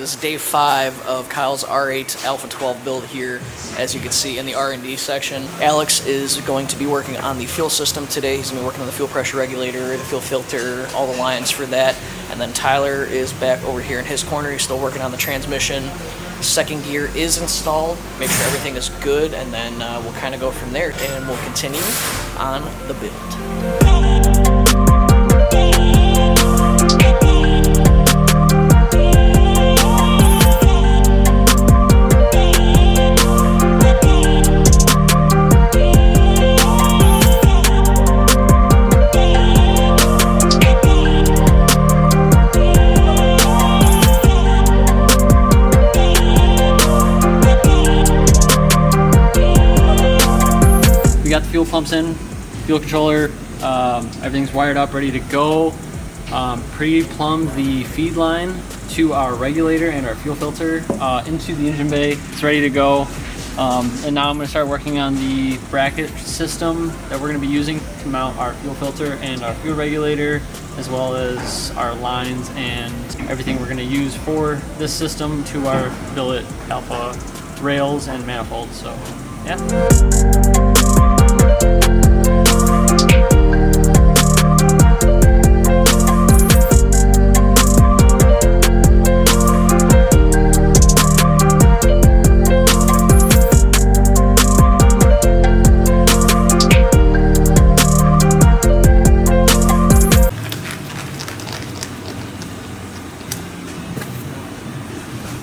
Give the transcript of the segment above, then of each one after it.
is day 5 of Kyle's R8 Alpha 12 build here, as you can see in the R&D section. Alex is going to be working on the fuel system today. He's going to be working on the fuel pressure regulator, the fuel filter, all the lines for that. And then Tyler is back over here in his corner. He's still working on the transmission. Second gear is installed. Make sure everything is good, and then we'll kind of go from there, and we'll continue on the build. We got the fuel pumps in, fuel controller, everything's wired up, ready to go. Pre-plumbed the feed line to our regulator and our fuel filter into the engine bay. It's ready to go. And now I'm going to start working on the bracket system that we're going to be using to mount our fuel filter and our fuel regulator, as well as our lines and everything we're going to use for this system to our billet alpha rails and manifolds. So, yeah.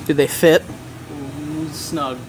Did they fit? Ooh, snug.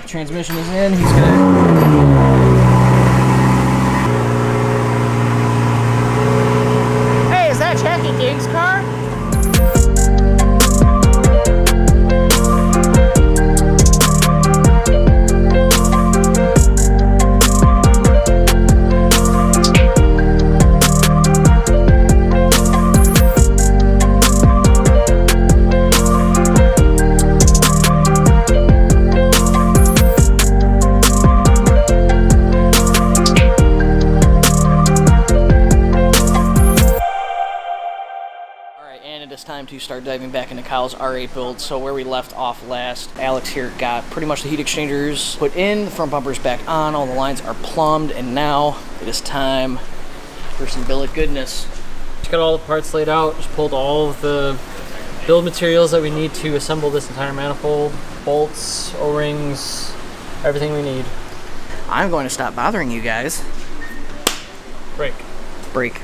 Transmission is in. He's gonna. Hey, is that Jackie Diggs' car? And it is time to start diving back into Kyle's R8 build. So where we left off last, Alex here got pretty much the heat exchangers put in, the front bumpers back on, all the lines are plumbed, and now it is time for some billet goodness. Just got all the parts laid out, just pulled all of the build materials that we need to assemble this entire manifold, bolts, O-rings, everything we need. I'm going to stop bothering you guys. Break. Break.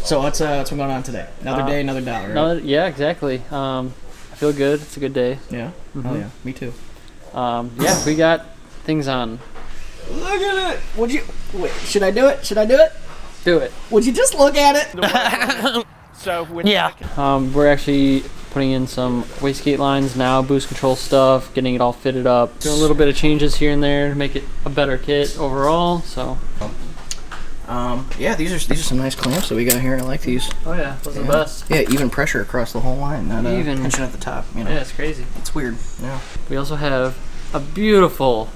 So what's been going on today? Another day, another dollar, right? Yeah, exactly. I feel good. It's a good day. Yeah? Oh yeah, me too. Yeah, we got things on. Look at it! Wait, should I do it? Should I do it? Do it. Would you just look at it? We're actually putting in some wastegate lines now, boost control stuff, getting it all fitted up, doing a little bit of changes here and there to make it a better kit overall. So, yeah, these are some nice clamps that we got here. I like these. oh yeah, those are the best. Yeah, even pressure across the whole line. Not even tension at the top. You know. Yeah, it's crazy. It's weird. Yeah. We also have a beautiful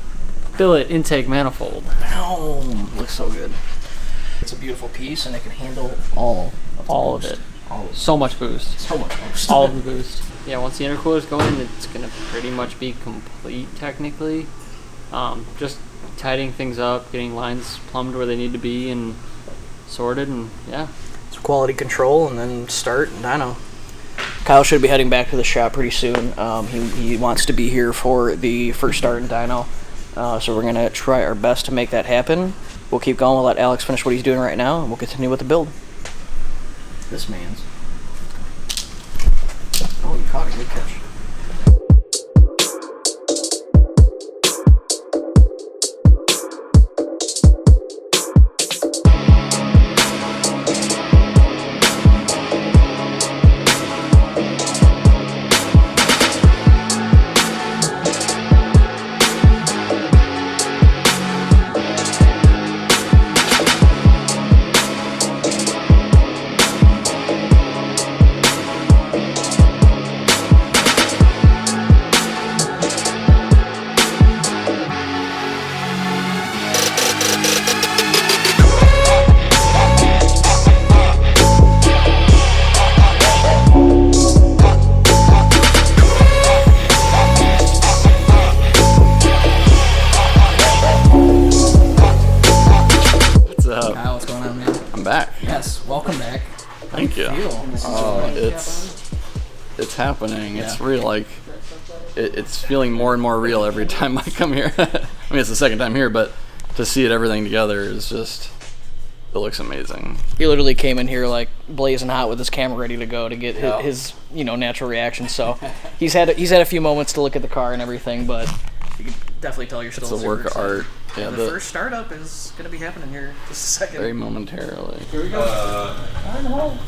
billet intake manifold. Oh, looks so good. It's a beautiful piece, and it can handle all of it. So much boost. So much boost. All of the boost. Yeah, once the intercooler's going, it's gonna pretty much be complete technically. Just tidying things up, getting lines plumbed where they need to be and sorted, and yeah. It's quality control, and then start and dyno. Kyle should be heading back to the shop pretty soon. He wants to be here for the first start in dyno, so we're gonna try our best to make that happen. We'll keep going. We'll let Alex finish what he's doing right now, and we'll continue with the build. This man's. Oh, you caught it. Good catch. Welcome back. Thank you. Oh, it's happening. Yeah. It's real. Like it's feeling more and more real every time I come here. I mean, it's the second time here, but to see it everything together is just, it looks amazing. He literally came in here like blazing hot with his camera ready to go to get his natural reaction. So he's had a few moments to look at the car and everything, but you can definitely tell you're still. It's a work of art. Yeah, the first startup is going to be happening here just a second. Very momentarily. Here we go. I don't know.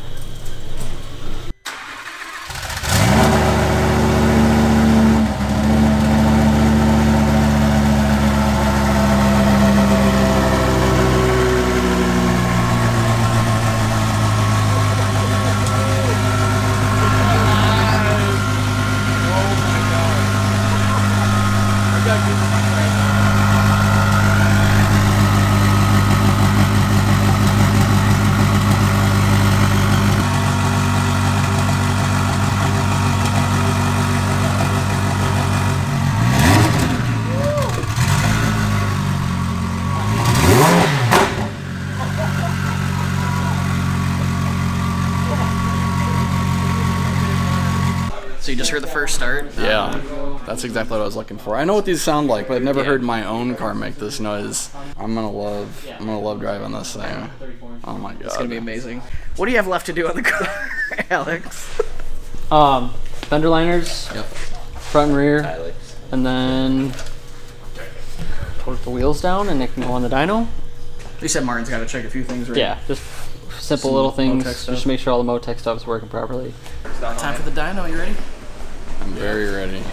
So you just heard the first start? Yeah, that's exactly what I was looking for. I know what these sound like, but I've never heard my own car make this noise. I'm gonna love driving this thing. Oh my god. It's gonna be amazing. What do you have left to do on the car, Alex? Fender liners, front and rear, and then put the wheels down and it can go on the dyno. You said Martin's got to check a few things, right? Yeah, just simple little things, just to make sure all the Motec stuff is working properly. Time for the dyno, you ready? I'm very ready.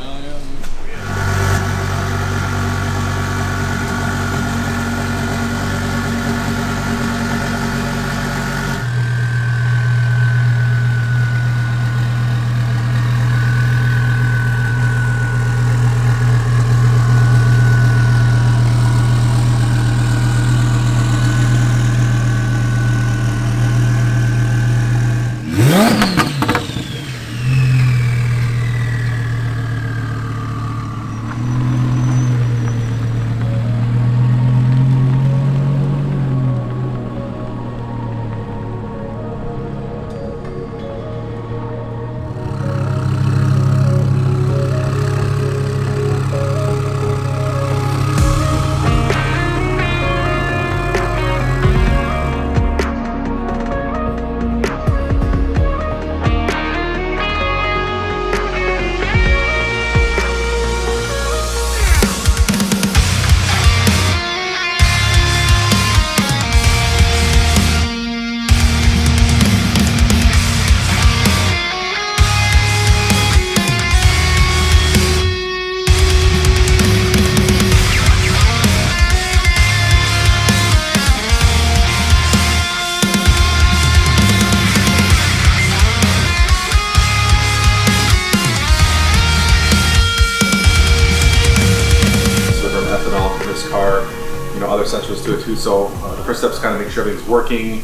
sensors to it too. So the first step is kind of make sure everything's working,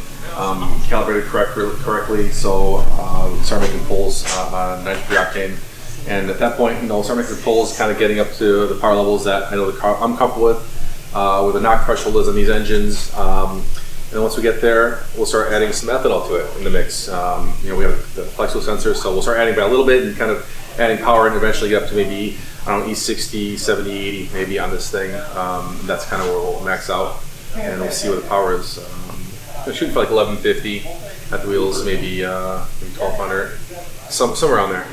calibrated correctly. So we start making pulls on 93 octane. And at that point, start making pulls, kind of getting up to the power levels that I know I'm comfortable with the knock threshold is on these engines. And once we get there, we'll start adding some ethanol to it in the mix. We have the flexible sensor, so we'll start adding by a little bit and kind of adding power and eventually get up to maybe, I don't know, E60, 70, 80 maybe on this thing. That's kind of where we'll max out and we'll see what the power is. We're shooting for like 1150 at the wheels, maybe 1200, somewhere around there.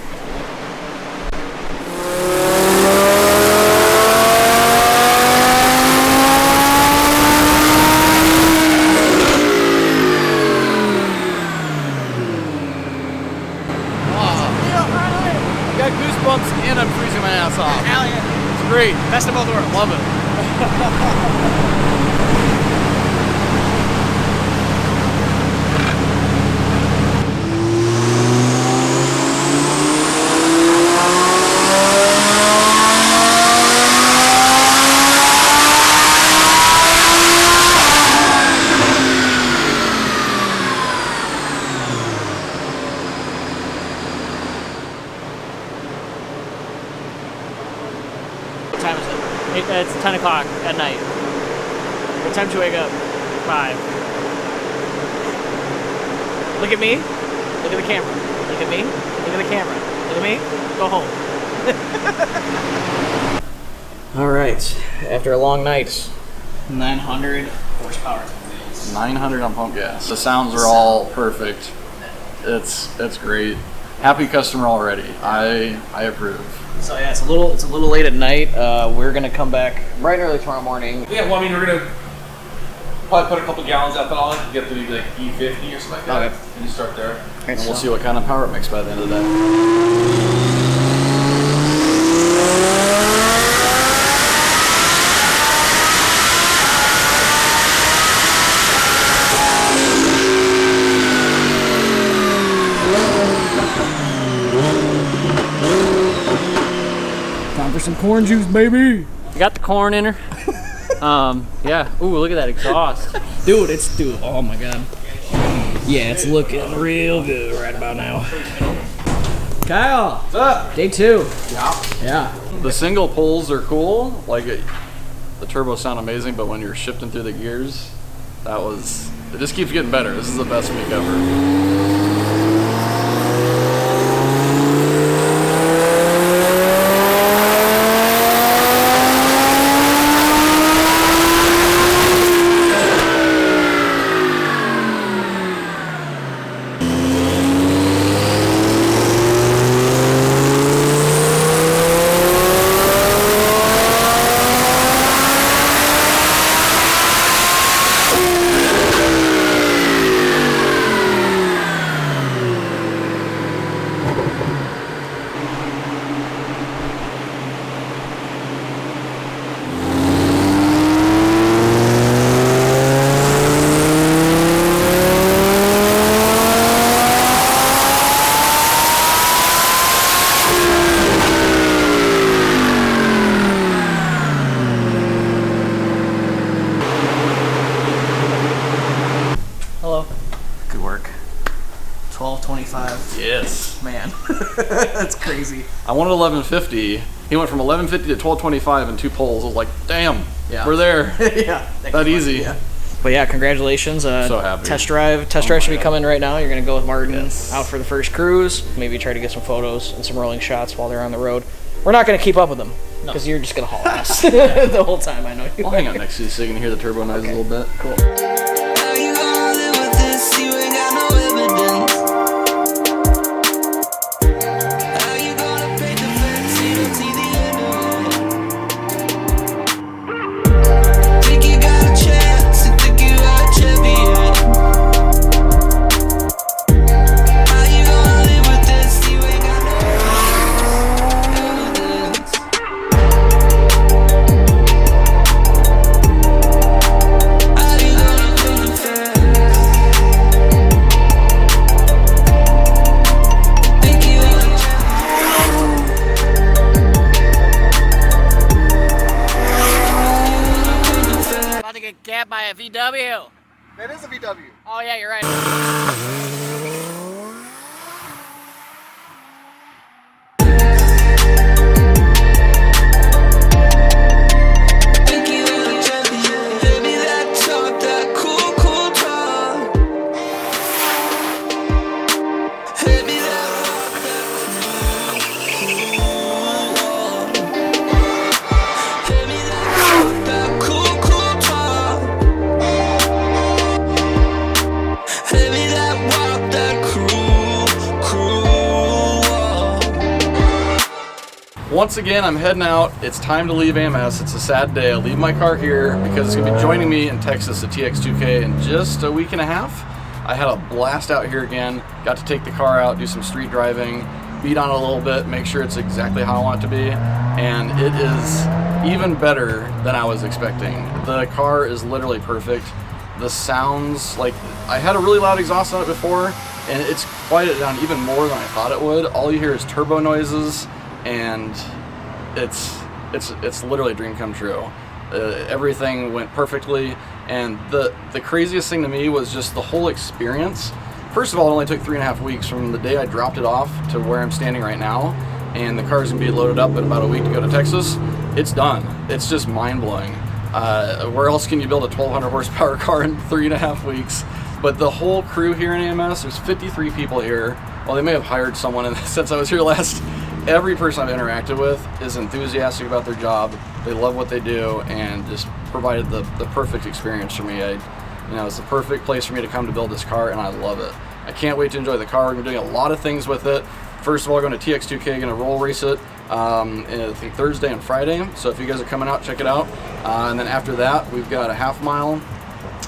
And I'm freezing my ass off. Hell yeah. It's great. Best of both worlds. Love it. What time is it? It's 10 o'clock at night. What time do you wake up? 5. Look at me. Look at the camera. Look at me. Look at the camera. Look at me. Go home. All right. After a long night, 900 horsepower. 900 on pump gas. The sounds are all perfect. It's great. Happy customer already. I approve. So yeah, it's a little late at night. We're gonna come back bright and early tomorrow morning. Yeah, well, I mean, we're gonna probably put a couple gallons of ethanol in to get to like E50 or something like that. Okay. And just start there. And we'll see what kind of power it makes by the end of the day. Time for some corn juice, baby. You got the corn in her. Yeah. Ooh, look at that exhaust. Dude, oh my god. Yeah, it's looking real good right about now. Kyle! What's up? Day 2. Yeah. The single pulls are cool. Like the turbos sound amazing, but when you're shifting through the gears, it just keeps getting better. This is the best week ever. Hello. Good work. 12:25. Yes. Man, that's crazy. I wanted 1150. He went from 1150 to 1225 in 2 pulls. I was like, damn, Yeah. we're there. Yeah. That easy. Yeah. But yeah, congratulations. So happy. Test drive should be coming right now. You're gonna go with Martin out for the first cruise. Maybe try to get some photos and some rolling shots while they're on the road. We're not gonna keep up with them because you're just gonna haul ass the whole time. I know you. I'll hang out next to you so you can hear the turbo noise a little bit. Cool. Are you gonna Oh yeah, you're right. Once again, I'm heading out. It's time to leave AMS. It's a sad day. I leave my car here because it's going to be joining me in Texas at TX2K in just a week and a half. I had a blast out here again. Got to take the car out, do some street driving, beat on it a little bit, make sure it's exactly how I want it to be. And it is even better than I was expecting. The car is literally perfect. The sounds, like, I had a really loud exhaust on it before, and it's quieted down even more than I thought it would. All you hear is turbo noises, and it's literally a dream come true. Everything went perfectly, and the craziest thing to me was just the whole experience. First of all, it only took 3.5 weeks from the day I dropped it off to where I'm standing right now, and the car's gonna be loaded up in about a week to go to Texas. It's done. It's just mind-blowing. Where else can you build a 1,200 horsepower car in 3.5 weeks? But the whole crew here in AMS, there's 53 people here. Well, they may have hired someone since I was here last. Every person I've interacted with is enthusiastic about their job. They love what they do and just provided the perfect experience for me. It's the perfect place for me to come to build this car, and I love it. I can't wait to enjoy the car. We're doing a lot of things with it. First of all, going to TX2K, going to roll race it, I think Thursday and Friday. So if you guys are coming out, check it out. And then after that, we've got a half mile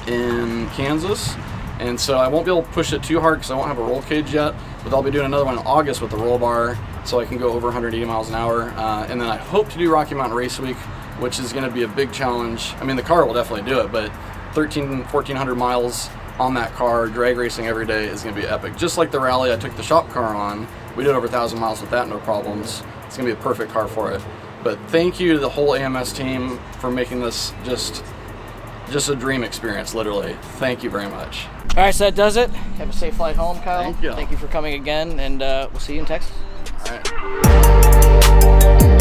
in Kansas. And so I won't be able to push it too hard because I won't have a roll cage yet, but I'll be doing another one in August with the roll bar so I can go over 180 miles an hour. And then I hope to do Rocky Mountain Race Week, which is going to be a big challenge. I mean, the car will definitely do it, but 1,400 miles on that car, drag racing every day, is going to be epic. Just like the rally I took the shop car on. We did over 1,000 miles with that, no problems. It's going to be a perfect car for it. But thank you to the whole AMS team for making this just a dream experience, literally. Thank you very much. All right, so that does it. Have a safe flight home, Kyle. Thank you. Thank you for coming again, and we'll see you in Texas. All right.